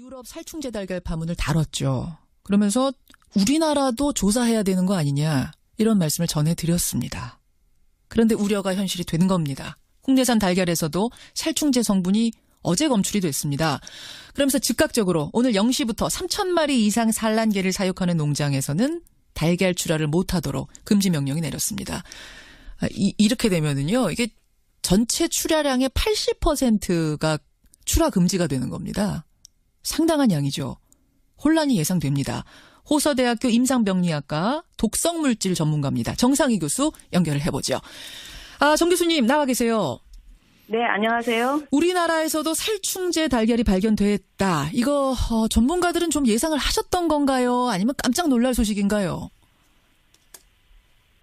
유럽 살충제 달걀 파문을 다뤘죠. 그러면서 우리나라도 조사해야 되는 거 아니냐 이런 말씀을 전해드렸습니다. 그런데 우려가 현실이 된 겁니다. 국내산 달걀에서도 살충제 성분이 어제 검출이 됐습니다. 그러면서 즉각적으로 오늘 0시부터 3,000마리 이상 산란계를 사육하는 농장에서는 달걀 출하를 못하도록 금지 명령이 내렸습니다. 이렇게 되면은요, 이게 전체 출하량의 80%가 출하 금지가 되는 겁니다. 상당한 양이죠. 혼란이 예상됩니다. 호서대학교 임상병리학과 독성물질 전문가입니다. 정상희 교수 연결을 해보죠. 정 교수님 나와 계세요. 네, 안녕하세요. 우리나라에서도 살충제 달걀이 발견됐다. 이거 전문가들은 좀 예상을 하셨던 건가요? 아니면 깜짝 놀랄 소식인가요?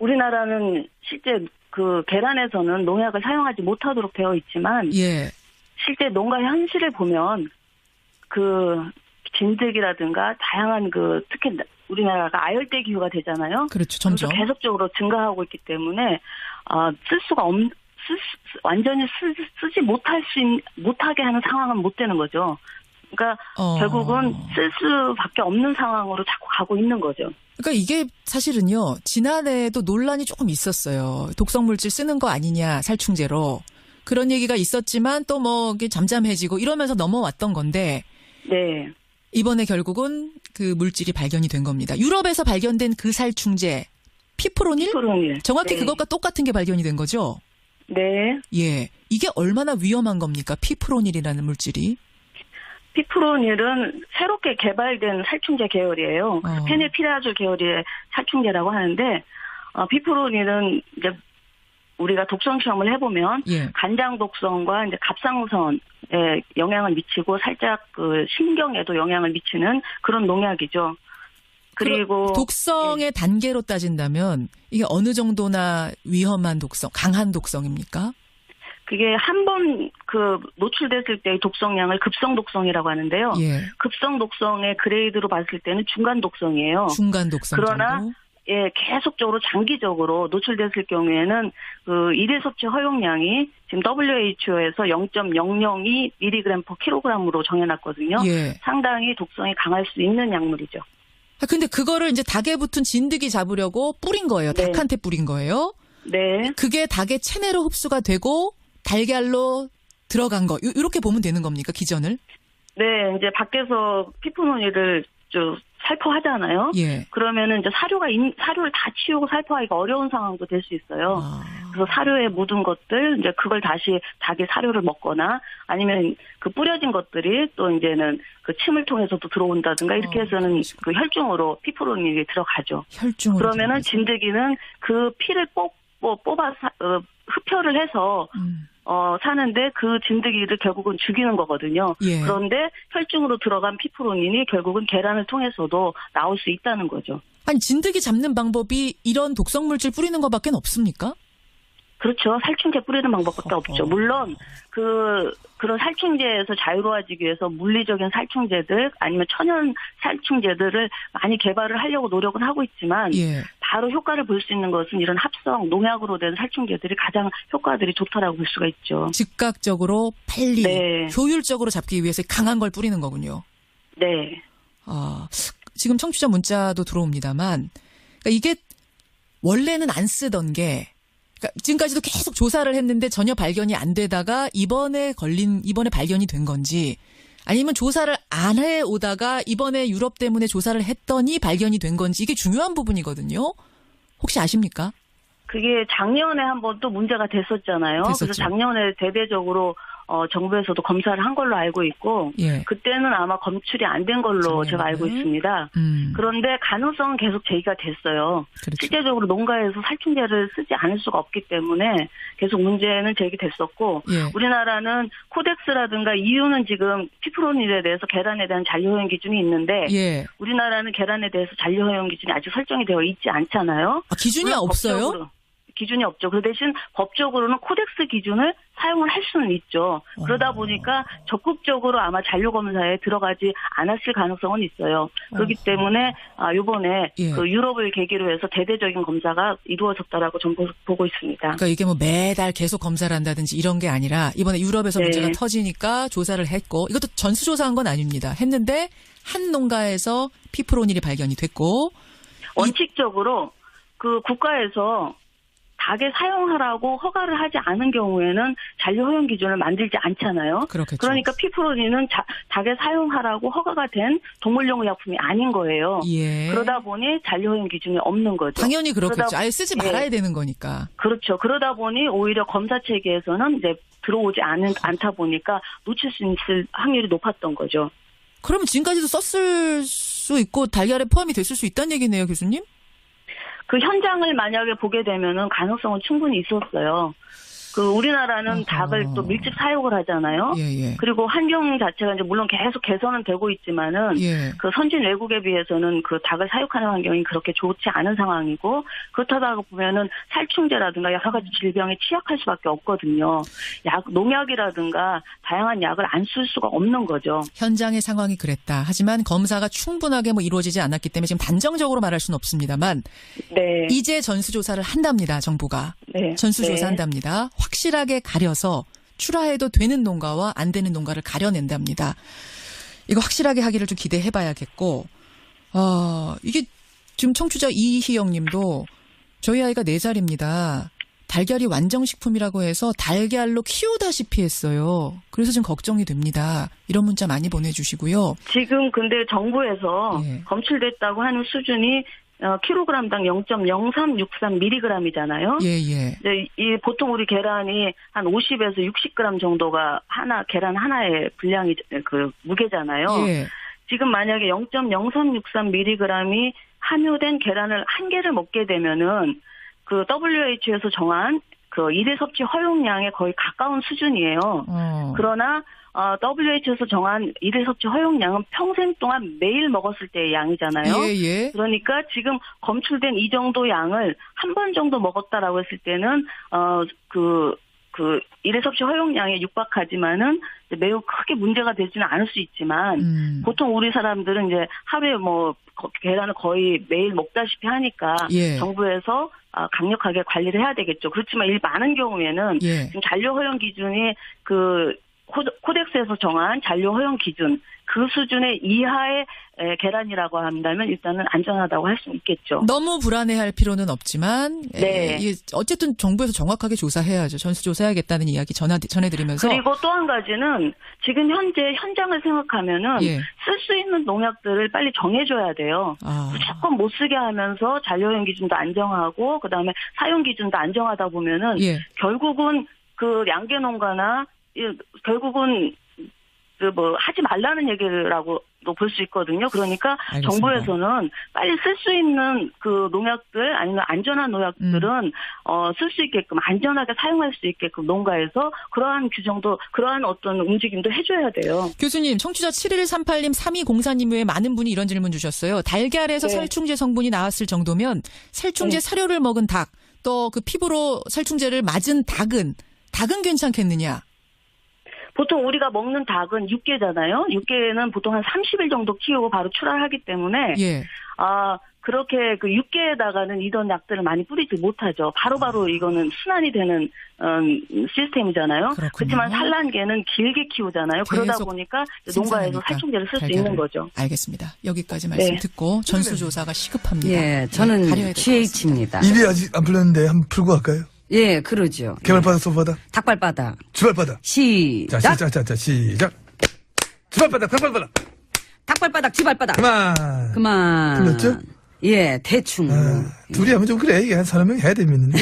우리나라는 실제 그 계란에서는 농약을 사용하지 못하도록 되어 있지만 예. 실제 농가 현실을 보면 그 진드기라든가 다양한 그 특히 우리나라가 아열대 기후가 되잖아요. 그렇죠. 점점 계속적으로 증가하고 있기 때문에 완전히 쓰지 못하게 하는 상황은 못 되는 거죠. 그러니까 결국은 쓸 수밖에 없는 상황으로 자꾸 가고 있는 거죠. 그러니까 이게 사실은요. 지난해에도 논란이 조금 있었어요. 독성물질 쓰는 거 아니냐 살충제로. 그런 얘기가 있었지만 또 뭐 잠잠해지고 이러면서 넘어왔던 건데 네. 이번에 결국은 그 물질이 발견이 된 겁니다. 유럽에서 발견된 그 살충제 피프로닐? 정확히 네. 그것과 똑같은 게 발견이 된 거죠? 네. 예. 이게 얼마나 위험한 겁니까? 피프로닐이라는 물질이? 피프로닐은 새롭게 개발된 살충제 계열이에요. 페네피라졸 계열의 살충제라고 하는데 피프로닐은 이제 우리가 독성 시험을 해보면 예. 간장 독성과 이제 갑상선에 영향을 미치고 살짝 그 신경에도 영향을 미치는 그런 농약이죠. 그리고 독성의 예. 단계로 따진다면 이게 어느 정도나 위험한 독성, 강한 독성입니까? 그게 한 번 그 노출됐을 때의 독성량을 급성 독성이라고 하는데요. 예. 급성 독성의 그레이드로 봤을 때는 중간 독성이에요. 중간 독성 그러나 정도? 예, 계속적으로 장기적으로 노출됐을 경우에는 그 일일 섭취 허용량이 지금 WHO에서 0.002mg/kg으로 정해놨거든요. 예. 상당히 독성이 강할 수 있는 약물이죠. 근데 그거를 이제 닭에 붙은 진드기 잡으려고 뿌린 거예요. 네. 닭한테 뿌린 거예요. 네. 그게 닭의 체내로 흡수가 되고 달걀로 들어간 거. 이렇게 보면 되는 겁니까? 기전을? 네, 이제 밖에서 피프로닐을 좀 살포하잖아요. 예. 그러면은 이제 사료를 다 치우고 살포하기가 어려운 상황도 될 수 있어요. 그래서 사료에 묻은 것들, 이제 그걸 다시 닭이 사료를 먹거나 아니면 그 뿌려진 것들이 또 이제는 그 침을 통해서도 들어온다든가 이렇게 해서는 그 혈중으로 피프로닐이 들어가죠. 혈중으로. 그러면은 진드기는 그 피를 뽑아 흡혈을 해서 사는데 그 진드기를 결국은 죽이는 거거든요. 예. 그런데 혈중으로 들어간 피프로닌이 결국은 계란을 통해서도 나올 수 있다는 거죠. 아니 진드기 잡는 방법이 이런 독성물질 뿌리는 것밖에 없습니까? 그렇죠. 살충제 뿌리는 방법밖에 없죠. 물론 그런 살충제에서 자유로워지기 위해서 물리적인 살충제들 아니면 천연 살충제들을 많이 개발을 하려고 노력은 하고 있지만 예. 바로 효과를 볼 수 있는 것은 이런 합성 농약으로 된 살충제들이 가장 효과들이 좋다라고 볼 수가 있죠. 즉각적으로 빨리 네. 효율적으로 잡기 위해서 강한 걸 뿌리는 거군요. 네. 지금 청취자 문자도 들어옵니다만 그러니까 이게 원래는 안 쓰던 게 그러니까 지금까지도 계속 조사를 했는데 전혀 발견이 안 되다가 이번에 발견이 된 건지 아니면 조사를 안 해오다가 이번에 유럽 때문에 조사를 했더니 발견이 된 건지 이게 중요한 부분이거든요. 혹시 아십니까? 그게 작년에 한번 또 문제가 됐었잖아요. 됐었죠. 그래서 작년에 대대적으로 정부에서도 검사를 한 걸로 알고 있고 예. 그때는 아마 검출이 안 된 걸로 제가 알고 있습니다. 그런데 가능성은 계속 제기가 됐어요. 그렇죠. 실제적으로 농가에서 살충제를 쓰지 않을 수가 없기 때문에 계속 문제는 제기됐었고 예. 우리나라는 코덱스라든가 EU는 지금 피프로닐에 대해서 계란에 대한 잔류허용 기준이 있는데 예. 우리나라는 계란에 대해서 잔류허용 기준이 아직 설정이 되어 있지 않잖아요. 기준이 없어요? 기준이 없죠. 그 대신 법적으로는 코덱스 기준을 사용을 할 수는 있죠. 그러다 보니까 적극적으로 아마 잔류검사에 들어가지 않았을 가능성은 있어요. 그렇기 때문에 이번에 예. 그 유럽을 계기로 해서 대대적인 검사가 이루어졌다라고 저는 보고 있습니다. 그러니까 이게 뭐 매달 계속 검사를 한다든지 이런 게 아니라 이번에 유럽에서 네. 문제가 터지니까 조사를 했고 이것도 전수조사한 건 아닙니다. 했는데 한 농가에서 피프로닐이 발견이 됐고 원칙적으로 그 국가에서 닭에 사용하라고 허가를 하지 않은 경우에는 잔류 허용 기준을 만들지 않잖아요. 그렇겠죠. 그러니까 피프로닌은 닭에 사용하라고 허가가 된 동물용 의약품이 아닌 거예요. 예. 그러다 보니 잔류 허용 기준이 없는 거죠. 당연히 그렇겠죠. 그러다- 아예 쓰지 예. 말아야 되는 거니까. 그렇죠. 그러다 보니 오히려 검사 체계에서는 이제 들어오지 않다 보니까 놓칠 수 있을 확률이 높았던 거죠. 그러면 지금까지도 썼을 수 있고 달걀에 포함이 됐을 수 있다는 얘기네요, 교수님? 그 현장을 만약에 보게 되면은 가능성은 충분히 있었어요. 그 우리나라는 어허. 닭을 또 밀집 사육을 하잖아요. 예, 예. 그리고 환경 자체가 이제 물론 계속 개선은 되고 있지만은 예. 그 선진 외국에 비해서는 그 닭을 사육하는 환경이 그렇게 좋지 않은 상황이고 그렇다가 보면은 살충제라든가 여러 가지 질병에 취약할 수밖에 없거든요. 농약이라든가 다양한 약을 안 쓸 수가 없는 거죠. 현장의 상황이 그랬다. 하지만 검사가 충분하게 뭐 이루어지지 않았기 때문에 지금 단정적으로 말할 수는 없습니다만 네. 이제 전수조사를 한답니다. 정부가. 네. 전수조사한답니다. 확실하게 가려서 출하해도 되는 농가와 안 되는 농가를 가려낸답니다. 이거 확실하게 하기를 좀 기대해봐야겠고 이게 지금 청취자 이희영 님도 저희 아이가 4살입니다. 달걀이 완정식품이라고 해서 달걀로 키우다시피 했어요. 그래서 지금 걱정이 됩니다. 이런 문자 많이 보내주시고요. 지금 근데 정부에서 예. 검출됐다고 하는 수준이 킬로그램당 0.0363mg이잖아요. 예, 예. 이 보통 우리 계란이 한 50에서 60g 정도가 계란 하나의 분량이 그 무게잖아요. 예. 지금 만약에 0.0363mg이 함유된 계란을 한 개를 먹게 되면은 그 WHO에서 정한 그 일일 섭취 허용량에 거의 가까운 수준이에요. 그러나 WHO에서 정한 일일 섭취 허용량은 평생 동안 매일 먹었을 때의 양이잖아요. 예, 예. 그러니까 지금 검출된 이 정도 양을 한 번 정도 먹었다라고 했을 때는 그 일일 섭취 허용량에 육박하지만은 매우 크게 문제가 되지는 않을 수 있지만 보통 우리 사람들은 이제 하루에 뭐 계란을 거의 매일 먹다시피 하니까 예. 정부에서 강력하게 관리를 해야 되겠죠. 그렇지만 많은 경우에는 예. 지금 잔류 허용 기준이 그 코덱스에서 정한 잔류 허용 기준 그 수준의 이하의 계란이라고 한다면 일단은 안전하다고 할 수 있겠죠. 너무 불안해할 필요는 없지만 네. 어쨌든 정부에서 정확하게 조사해야죠. 전수조사해야겠다는 이야기 전해드리면서 그리고 또 한 가지는 지금 현재 현장을 생각하면은 예. 쓸 수 있는 농약들을 빨리 정해줘야 돼요. 무조건 못 쓰게 하면서 잔류허용 기준도 안정하고 그다음에 사용 기준도 안정하다 보면은 예. 결국은 그 양계 농가나 결국은 그 뭐 하지 말라는 얘기라고도 볼 수 있거든요. 그러니까 알겠습니다. 정부에서는 빨리 쓸 수 있는 그 농약들 아니면 안전한 농약들은 쓸 수 있게끔 안전하게 사용할 수 있게끔 농가에서 그러한 규정도 그러한 어떤 움직임도 해줘야 돼요. 교수님, 청취자 7138님, 3204님 외에 많은 분이 이런 질문 주셨어요. 달걀에서 네. 살충제 성분이 나왔을 정도면 살충제 네. 사료를 먹은 닭, 또 그 피부로 살충제를 맞은 닭은 괜찮겠느냐? 보통 우리가 먹는 닭은 육개잖아요. 육개는 보통 한 30일 정도 키우고 바로 출하하기 때문에 예. 그렇게 그 육개에다가는 이런 약들을 많이 뿌리지 못하죠. 바로바로 이거는 순환이 되는 시스템이잖아요. 그렇군요. 그렇지만 산란계는 길게 키우잖아요. 그러다 계속 보니까 생산하니까 농가에서 살충제를 쓸 수 달걀을. 있는 거죠. 알겠습니다. 여기까지 말씀 네. 듣고 전수조사가 시급합니다. 예, 네, 저는 가려야 될것 같습니다. GH입니다. 일이 아직 안 풀렸는데 한번 풀고 갈까요? 예, 그러죠. 개발바닥, 소바닥, 닭발바닥. 주발바닥. 시작. 자, 시작. 주발바닥, 닭발바닥. 닭발바닥, 지발바닥. 그만. 풀렸죠? 예, 대충. 둘이 하면 좀 그래. 이게 한 사람 명이 해야 되겠는데.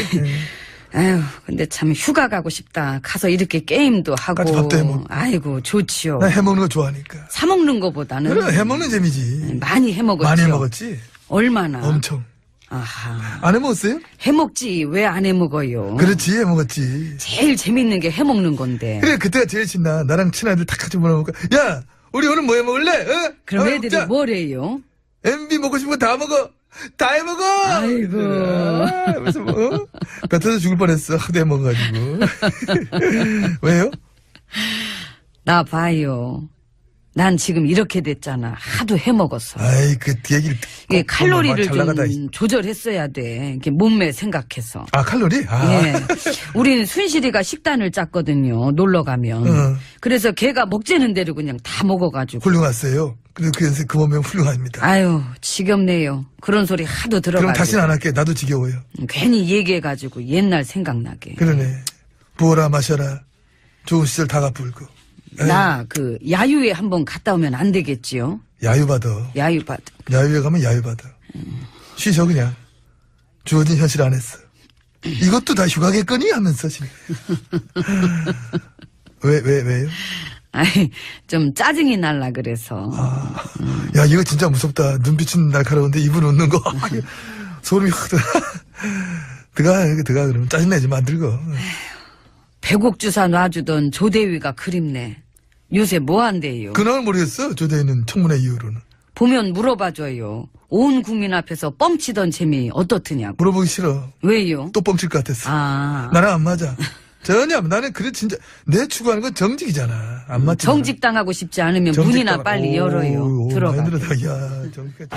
아유, 근데 참 휴가 가고 싶다. 가서 이렇게 게임도 하고. 같이 밥도 해먹고. 아이고, 좋지요. 나 해먹는 거 좋아하니까. 사 먹는 거보다는 그래, 해먹는 재미지. 많이 해먹었죠. 많이 해먹었지? 얼마나? 엄청. 아하. 안 해먹었어요? 해먹지 왜 안 해먹어요? 그렇지, 해먹었지. 제일 재밌는 게 해먹는 건데. 그래, 그때가 제일 신나. 나랑 친아들 다 같이 보내먹을까? 야! 우리 오늘 뭐 해먹을래? 어? 그럼 애들이 자, 뭐래요? MB 먹고 싶은 거 다 먹어. 다 해먹어! 아이고. 그래서 뭐, 뱉어서 죽을 뻔했어. 하도 해먹어가지고. 왜요? 나 봐요. 난 지금 이렇게 됐잖아. 하도 해먹었어. 아이, 그 얘기를 이게 듣고. 칼로리를 잘 나가다. 좀 조절했어야 돼. 이렇게 몸매 생각해서. 아, 칼로리? 아. 예. 우린 순실이가 식단을 짰거든요. 놀러 가면. 그래서 걔가 먹재는 대로 그냥 다 먹어가지고. 훌륭하세요. 그래도 그 연세, 그 몸매는 훌륭합니다. 아유, 지겹네요. 그런 소리 하도 들어가지고. 그럼 다시는 안 할게. 나도 지겨워요. 괜히 얘기해가지고 옛날 생각나게. 그러네. 부어라 마셔라. 좋은 시절 다 갚을고. 나 그 야유회 한번 갔다 오면 안 되겠지요? 야유받아. 야유받. 야유회 가면 야유받아. 쉬셔 그냥. 주어진 현실 안에서. 이것도 다 휴가겠거니 하면서 지금. 왜요? 아이, 좀 짜증이 날라 그래서. 야, 이거 진짜 무섭다. 눈빛은 날카로운데 입은 웃는 거. 소름이 확 들어가 그러면 짜증내지 만들고. 배곡주사 놔주던 조대위가 그립네. 요새 뭐 한대요? 그날 모르겠어. 조대인은 청문회 이후로는. 보면 물어봐줘요. 온 국민 앞에서 뻥치던 재미 어떻더냐고. 물어보기 싫어. 왜요? 또 뻥칠 것 같았어. 아, 나랑 안 맞아. 전혀. 나는 그래 진짜 내 추구하는 건 정직이잖아. 안 맞지. 정직당하고 싶지 않으면 문이나 빨리 열어요. 들어가. 야, 정직까지.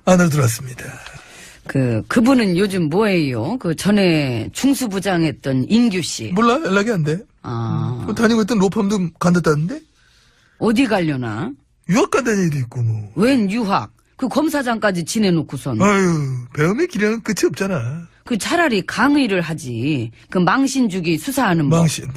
안으로 들어왔습니다. 그분은 요즘 뭐예요? 그 전에 중수부장했던 인규 씨. 몰라? 연락이 안 돼. 아, 다니고 있던 로펌도 간뒀다는데? 어디 가려나? 유학 간다는 얘기도 있고 뭐. 웬 유학? 그 검사장까지 지내놓고선. 아유, 배움의 기량은 끝이 없잖아. 그 차라리 강의를 하지. 그 망신주기 수사하는 법. 망신.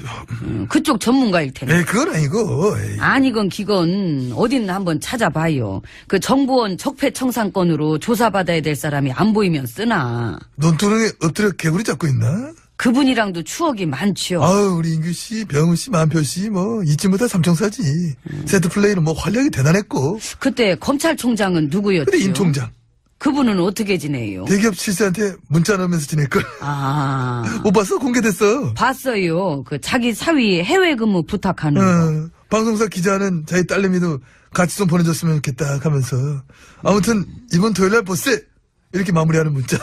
그쪽 전문가일 텐데. 에이, 그건 아니고. 에이. 아니건 기건 어딨나 한번 찾아봐요. 그 정보원 적폐청산건으로 조사받아야 될 사람이 안 보이면 쓰나. 논두렁에 엎드려 개구리 잡고 있나? 그분이랑도 추억이 많죠. 아유, 우리 인규 씨, 병우 씨, 만표 씨, 뭐, 잊지못할 삼총사지. 세트 플레이는 뭐, 활약이 대단했고. 그때 검찰총장은 누구였죠? 근데 임 총장. 그분은 어떻게 지내요? 대기업 실세한테 문자 넣으면서 지낼걸. 아, 못 봤어? 공개됐어. 봤어요. 그 자기 사위 해외 근무 부탁하는 거. 방송사 기자는 자기 딸내미도 같이 좀 보내줬으면 좋겠다 하면서. 아무튼, 이번 토요일 날 보세! 이렇게 마무리하는 문자.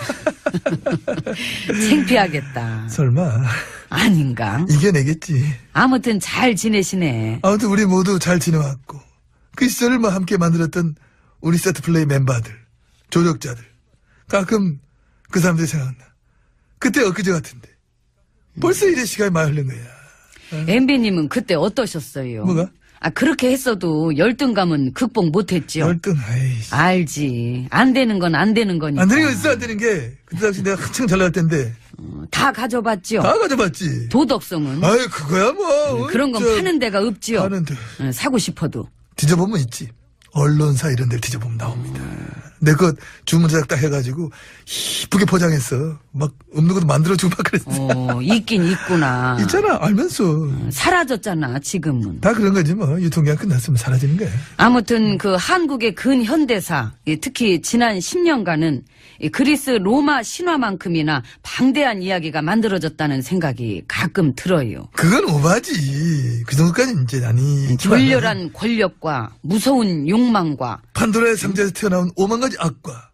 창피하겠다. 설마. 아닌가? 이겨내겠지. 아무튼 잘 지내시네. 아무튼 우리 모두 잘 지내왔고. 그 시절을 뭐 함께 만들었던 우리 세트 플레이 멤버들, 조력자들. 가끔 그 사람들이 생각나. 그때 엊그제 같은데. 벌써 이래 시간이 많이 흐른 거야. 엠비님은 그때 어떠셨어요? 뭐가? 아, 그렇게 했어도 열등감은 극복 못했죠. 열등, 아이씨. 알지. 안 되는 건 안 되는 거니까. 안 되는 거 있어, 안 되는 게. 그때 당시 내가 한창 잘 나갈 때인데. 다 가져봤죠. 다 가져봤지. 도덕성은 아이, 그거야 뭐. 그런 건 파는 데가 없지요. 파는데. 사고 싶어도. 뒤져보면 있지. 언론사 이런 데를 뒤져보면 나옵니다. 내 그 주문 제작 딱 해가지고 이쁘게 포장했어. 막 없는 것도 만들어주고 막 그랬어. 있긴 있구나. 있잖아, 알면서. 사라졌잖아, 지금은. 다 그런 거지 뭐. 유통기한 끝났으면 사라지는 거야. 아무튼 그 한국의 근현대사, 특히 지난 10년간은 그리스 로마 신화만큼이나 방대한 이야기가 만들어졌다는 생각이 가끔 들어요. 그건 오바지. 그 정도까지 이제 아니. 졸렬한 권력과 무서운 욕망과 판도라의 상자에서 튀어나온 5만 가지 악과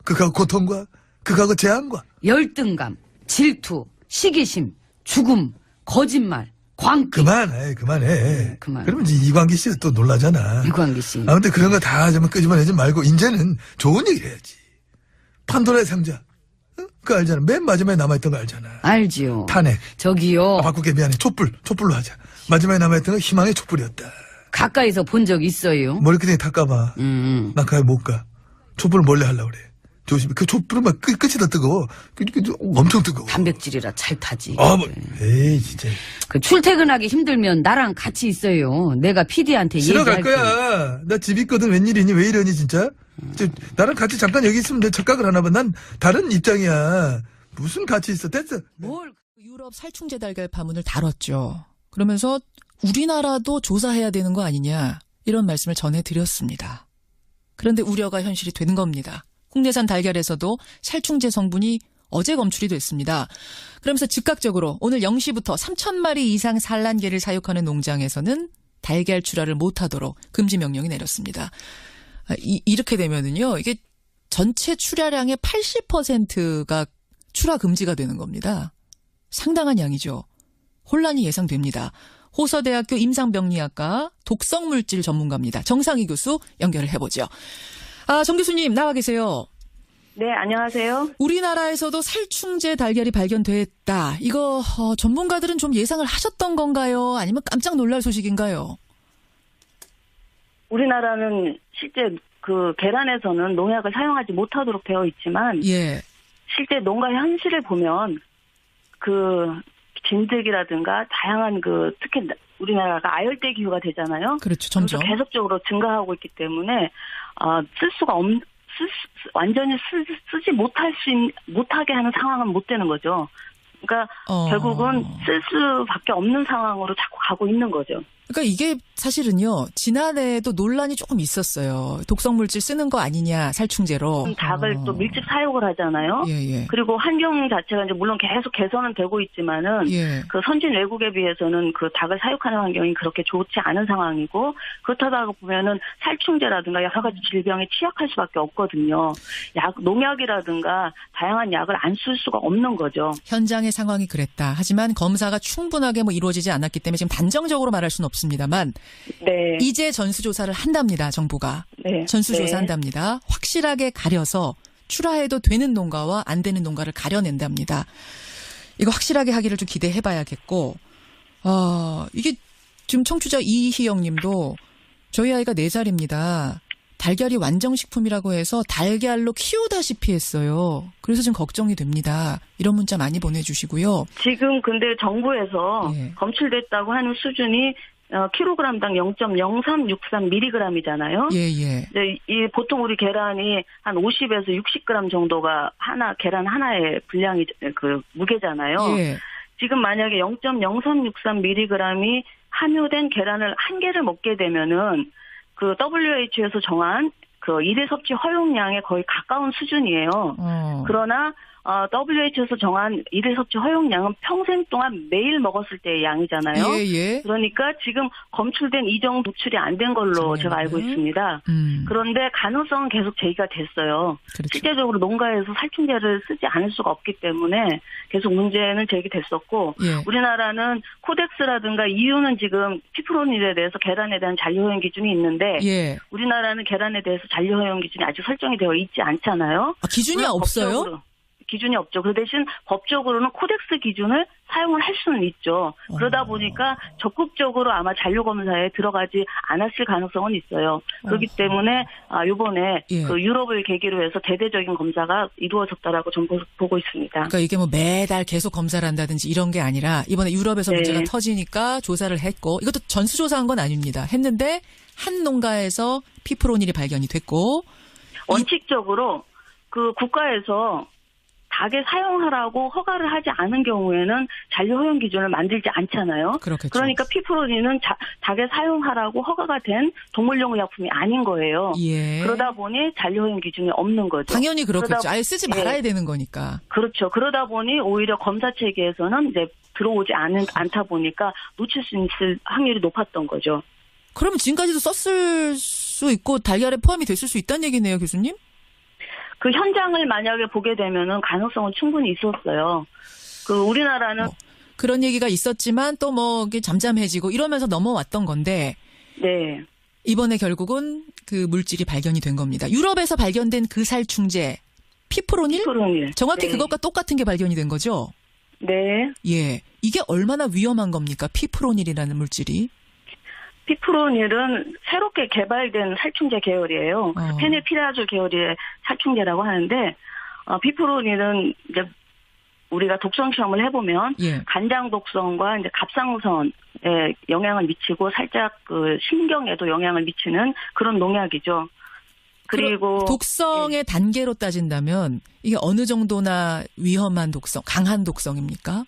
극하고 고통과 극하고 재앙과 열등감, 질투, 시기심, 죽음, 거짓말, 광기. 그만해. 그만. 그러면 이제 이광기 씨가 또 놀라잖아. 이광기 씨. 아무튼 그런 거 다 좀 끄집어내지 말고 이제는 좋은 얘기 해야지. 판도라의 상자. 그거 알잖아. 맨 마지막에 남아있던 거 알잖아. 알지요. 탄핵. 저기요. 바꿀게 미안해. 촛불로 하자. 마지막에 남아있던 건 희망의 촛불이었다. 가까이서 본 적 있어요? 머리끄댕이 닦아봐. 난 가까이 못 가. 촛불을 몰래 하려고 그래. 조심해. 그 촛불은 막 끝이 더 뜨거워. 엄청 뜨거워. 단백질이라 잘 타지. 에이, 진짜. 그 출퇴근하기 힘들면 나랑 같이 있어요. 내가 PD한테 싫어 갈 얘기할게. 거야. 나 집 있거든. 웬일이니? 왜 이러니, 진짜? 나랑 같이 잠깐 여기 있으면 내 착각을 하나 봐. 난 다른 입장이야. 무슨 같이 있어. 됐어. 뭘? 유럽 살충제 달걀 파문을 다뤘죠. 그러면서 우리나라도 조사해야 되는 거 아니냐 이런 말씀을 전해드렸습니다. 그런데 우려가 현실이 된 겁니다. 국내산 달걀에서도 살충제 성분이 어제 검출이 됐습니다. 그러면서 즉각적으로 오늘 0시부터 3,000마리 이상 산란계를 사육하는 농장에서는 달걀 출하를 못하도록 금지 명령이 내렸습니다. 이렇게 되면은요, 이게 전체 출하량의 80%가 출하 금지가 되는 겁니다. 상당한 양이죠. 혼란이 예상됩니다. 호서대학교 임상병리학과 독성물질 전문가입니다. 정상희 교수 연결을 해보죠. 정 교수님 나와 계세요. 네, 안녕하세요. 우리나라에서도 살충제 달걀이 발견됐다. 이거 전문가들은 좀 예상을 하셨던 건가요? 아니면 깜짝 놀랄 소식인가요? 우리나라는 실제 그 계란에서는 농약을 사용하지 못하도록 되어 있지만 예. 실제 농가 현실을 보면 그 진드기라든가 다양한 그 특히 우리나라가 아열대 기후가 되잖아요. 그렇죠. 점점. 그래서 계속적으로 증가하고 있기 때문에 쓸 수가 완전히 쓰지 못하게 하는 상황은 못 되는 거죠. 그러니까 결국은 쓸 수밖에 없는 상황으로 자꾸 가고 있는 거죠. 그러니까 이게 사실은요. 지난해에도 논란이 조금 있었어요. 독성물질 쓰는 거 아니냐 살충제로. 닭을 또 밀집 사육을 하잖아요. 예. 그리고 환경 자체가 이제 물론 계속 개선은 되고 있지만은 예. 그 선진 외국에 비해서는 그 닭을 사육하는 환경이 그렇게 좋지 않은 상황이고 그렇다가 보면은 살충제라든가 여러 가지 질병에 취약할 수밖에 없거든요. 농약이라든가 다양한 약을 안 쓸 수가 없는 거죠. 현장의 상황이 그랬다. 하지만 검사가 충분하게 이루어지지 않았기 때문에 지금 단정적으로 말할 수는 없습니다만 네. 이제 전수조사를 한답니다. 정부가. 네. 전수조사한답니다. 확실하게 가려서 출하해도 되는 농가와 안 되는 농가를 가려낸답니다. 이거 확실하게 하기를 좀 기대해봐야겠고 이게 지금 청취자 이희영 님도 저희 아이가 4살입니다. 달걀이 완정식품이라고 해서 달걀로 키우다시피 했어요. 그래서 지금 걱정이 됩니다. 이런 문자 많이 보내주시고요. 지금 근데 정부에서 예. 검출됐다고 하는 수준이 킬로그램당 0.0363mg이잖아요. 예. 이제 보통 우리 계란이 한 50에서 60g 정도가 계란 하나의 분량이 그 무게잖아요. 예. 지금 만약에 0.0363mg이 함유된 계란을 한 개를 먹게 되면은 그 WHO에서 정한 그 일일 섭취 허용량에 거의 가까운 수준이에요. 그러나 WHO에서 정한 일일 섭취 허용량은 평생 동안 매일 먹었을 때의 양이잖아요. 예. 그러니까 지금 검출된 이 정도 노출이 안 된 걸로 제가 알고 있습니다. 그런데 가능성은 계속 제기가 됐어요. 그렇죠. 실제적으로 농가에서 살충제를 쓰지 않을 수가 없기 때문에 계속 문제는 제기됐었고 예. 우리나라는 코덱스라든가 EU는 지금 피프로닐에 대해서 계란에 대한 잔류허용 기준이 있는데 예. 우리나라는 계란에 대해서 잔류허용 기준이 아직 설정이 되어 있지 않잖아요. 기준이 물론 없어요? 기준이 없죠. 그 대신 법적으로는 코덱스 기준을 사용을 할 수는 있죠. 그러다 보니까 적극적으로 아마 잔류검사에 들어가지 않았을 가능성은 있어요. 그렇기 때문에 이번에 예. 그 유럽을 계기로 해서 대대적인 검사가 이루어졌다라고 전 보고 있습니다. 그러니까 이게 매달 계속 검사를 한다든지 이런 게 아니라 이번에 유럽에서 네. 문제가 터지니까 조사를 했고 이것도 전수조사한 건 아닙니다. 했는데 한 농가에서 피프로닐이 발견이 됐고 원칙적으로 그 국가에서 닭에 사용하라고 허가를 하지 않은 경우에는 잔류 허용 기준을 만들지 않잖아요. 그렇겠죠. 그러니까 피프로닌은 닭에 사용하라고 허가가 된 동물용 의약품이 아닌 거예요. 예. 그러다 보니 잔류 허용 기준이 없는 거죠. 당연히 그렇겠죠. 그러다- 아예 쓰지 말아야 되는 거니까. 그렇죠. 그러다 보니 오히려 검사 체계에서는 이제 들어오지 않다 보니까 놓칠 수 있을 확률이 높았던 거죠. 그러면 지금까지도 썼을 수 있고 달걀에 포함이 됐을 수 있다는 얘기네요, 교수님? 그 현장을 만약에 보게 되면은 가능성은 충분히 있었어요. 그 우리나라는 그런 얘기가 있었지만 또 이게 잠잠해지고 이러면서 넘어왔던 건데 네. 이번에 결국은 그 물질이 발견이 된 겁니다. 유럽에서 발견된 그 살충제 피프로닐? 피프로닐. 정확히 네. 그것과 똑같은 게 발견이 된 거죠? 네. 예. 이게 얼마나 위험한 겁니까? 피프로닐이라는 물질이. 피프로닐은 새롭게 개발된 살충제 계열이에요. 페네피라졸 계열의 살충제라고 하는데 피프로닐은 이제 우리가 독성 시험을 해보면 예. 간장 독성과 이제 갑상선에 영향을 미치고 살짝 그 신경에도 영향을 미치는 그런 농약이죠. 그리고 독성의 단계로 따진다면 이게 어느 정도나 위험한 독성, 강한 독성입니까?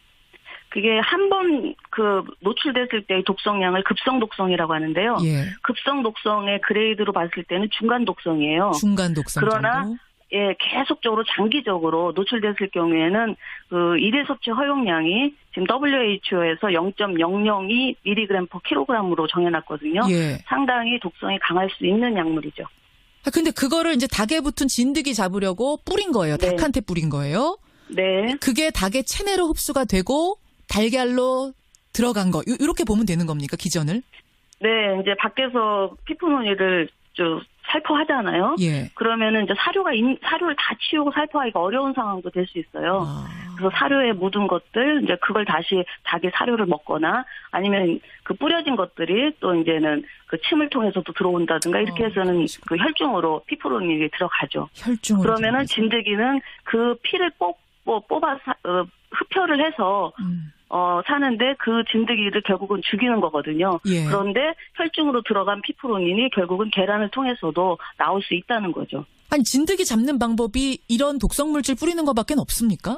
그게 한 번 그 노출됐을 때의 독성량을 급성 독성이라고 하는데요. 예. 급성 독성의 그레이드로 봤을 때는 중간 독성이에요. 중간 독성 그러나 정도? 예, 계속적으로 장기적으로 노출됐을 경우에는 그 일일 섭취 허용량이 지금 WHO에서 0.002mg/kg으로 정해놨거든요. 예. 상당히 독성이 강할 수 있는 약물이죠. 근데 그거를 이제 닭에 붙은 진드기 잡으려고 뿌린 거예요. 네. 닭한테 뿌린 거예요. 네. 그게 닭의 체내로 흡수가 되고 달걀로 들어간 거. 이렇게 보면 되는 겁니까? 기전을? 네, 이제 밖에서 피프노니를 좀 살포하잖아요. 예. 그러면은 이제 사료를 다 치우고 살포하기가 어려운 상황도 될 수 있어요. 아. 그래서 사료에 묻은 것들, 이제 그걸 다시 닭이 사료를 먹거나 아니면 그 뿌려진 것들이 또 이제는 그 침을 통해서도 들어온다든가 이렇게 해서는 그 혈중으로 피프로닌이 들어가죠. 혈중으로. 그러면은 들어가서. 진드기는 그 피를 뽑아 흡혈을 해서 사는데 그 진드기를 결국은 죽이는 거거든요. 예. 그런데 혈중으로 들어간 피프로닌이 결국은 계란을 통해서도 나올 수 있다는 거죠. 아니 진드기 잡는 방법이 이런 독성 물질 뿌리는 것밖에 없습니까?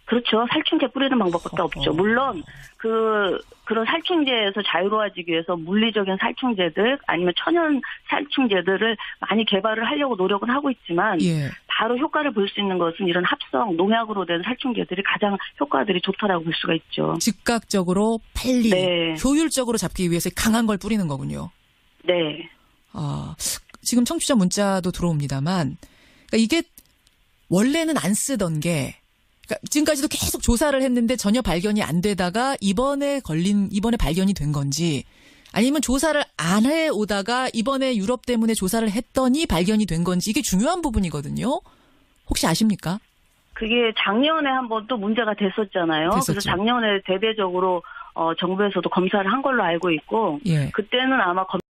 그렇죠. 살충제 뿌리는 방법밖에 없죠. 물론 그런 살충제에서 자유로워지기 위해서 물리적인 살충제들 아니면 천연 살충제들을 많이 개발을 하려고 노력은 하고 있지만 예. 바로 효과를 볼 수 있는 것은 이런 합성 농약으로 된 살충제들이 가장 효과들이 좋다라고 볼 수가 있죠. 즉각적으로 빨리 네. 효율적으로 잡기 위해서 강한 걸 뿌리는 거군요. 네. 아, 지금 청취자 문자도 들어옵니다만 그러니까 이게 원래는 안 쓰던 게 그러니까 지금까지도 계속 조사를 했는데 전혀 발견이 안 되다가 이번에 발견이 된 건지 아니면 조사를 안 해오다가 이번에 유럽 때문에 조사를 했더니 발견이 된 건지 이게 중요한 부분이거든요. 혹시 아십니까? 그게 작년에 한번 또 문제가 됐었잖아요. 됐었죠. 그래서 작년에 대대적으로 정부에서도 검사를 한 걸로 알고 있고 예. 그때는 아마